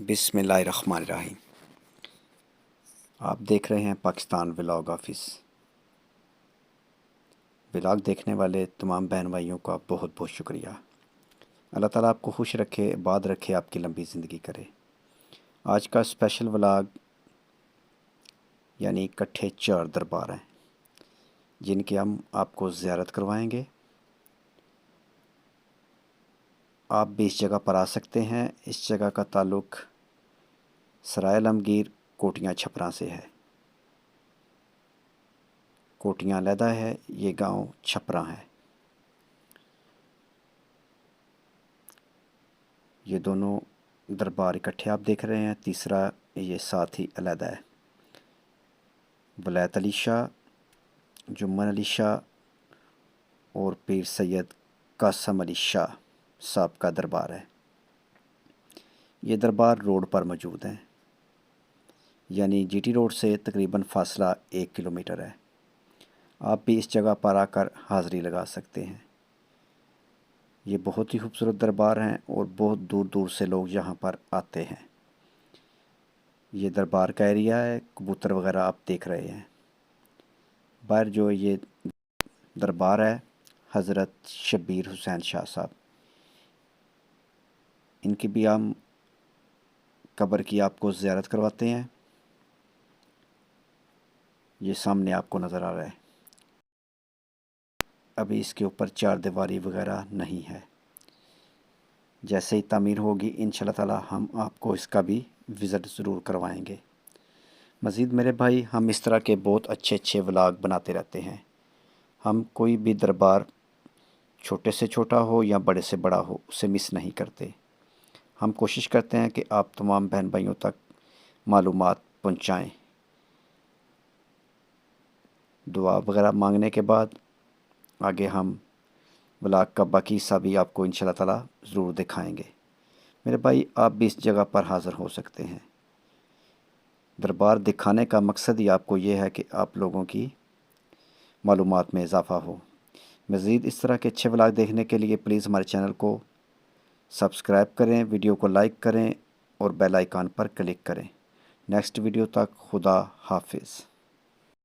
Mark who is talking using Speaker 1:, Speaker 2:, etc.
Speaker 1: بسم اللہ الرحمن الرحیم۔ آپ دیکھ رہے ہیں پاکستان ولاگ آفس۔ ولاگ دیکھنے والے تمام بہن بھائیوں کا بہت بہت شکریہ۔ اللہ تعالیٰ آپ کو خوش رکھے، آباد رکھے، آپ کی لمبی زندگی کرے۔ آج کا اسپیشل ولاگ یعنی کٹھے 4 دربار ہیں جن کی ہم آپ کو زیارت کروائیں گے۔ آپ بھی اس جگہ پر آ سکتے ہیں۔ اس جگہ کا تعلق سرائے عالمگیر کوٹیاں چھپراں سے ہے۔ کوٹیاں علیحدہ ہے، یہ گاؤں چھپراں ہے۔ یہ دونوں دربار اکٹھے آپ دیکھ رہے ہیں، تیسرا یہ ساتھ ہی علیحدہ ہے۔ ولایت علی شاہ، جمن علی شاہ اور پیر سید قاسم علی شاہ صاحب کا دربار ہے۔ یہ دربار روڈ پر موجود ہیں، یعنی جی ٹی روڈ سے تقریباً فاصلہ 1 کلومیٹر ہے۔ آپ بھی اس جگہ پر آ کر حاضری لگا سکتے ہیں۔ یہ بہت ہی خوبصورت دربار ہیں اور بہت دور دور سے لوگ یہاں پر آتے ہیں۔ یہ دربار کا ایریا ہے، کبوتر وغیرہ آپ دیکھ رہے ہیں۔ باہر جو یہ دربار ہے حضرت شبیر حسین شاہ صاحب، ان کی بھی ہم قبر کی آپ کو زیارت کرواتے ہیں۔ یہ سامنے آپ کو نظر آ رہا ہے۔ ابھی اس کے اوپر 4 دیواری وغیرہ نہیں ہے، جیسے ہی تعمیر ہوگی انشاءاللہ تعالی ہم آپ کو اس کا بھی وزٹ ضرور کروائیں گے۔ مزید میرے بھائی، ہم اس طرح کے بہت اچھے ولاگ بناتے رہتے ہیں۔ ہم کوئی بھی دربار چھوٹے سے چھوٹا ہو یا بڑے سے بڑا ہو اسے مس نہیں کرتے۔ ہم کوشش کرتے ہیں کہ آپ تمام بہن بھائیوں تک معلومات پہنچائیں۔ دعا وغیرہ مانگنے کے بعد آگے ہم ولاگ کا باقی حصہ بھی آپ کو انشاءاللہ تعالی ضرور دکھائیں گے۔ میرے بھائی، آپ بھی اس جگہ پر حاضر ہو سکتے ہیں۔ دربار دکھانے کا مقصد ہی آپ کو یہ ہے کہ آپ لوگوں کی معلومات میں اضافہ ہو۔ مزید اس طرح کے اچھے ولاگ دیکھنے کے لیے پلیز ہمارے چینل کو سبسکرائب کریں، ویڈیو کو لائک کریں اور بیل آئیکن پر کلک کریں۔ نیکسٹ ویڈیو تک خدا حافظ۔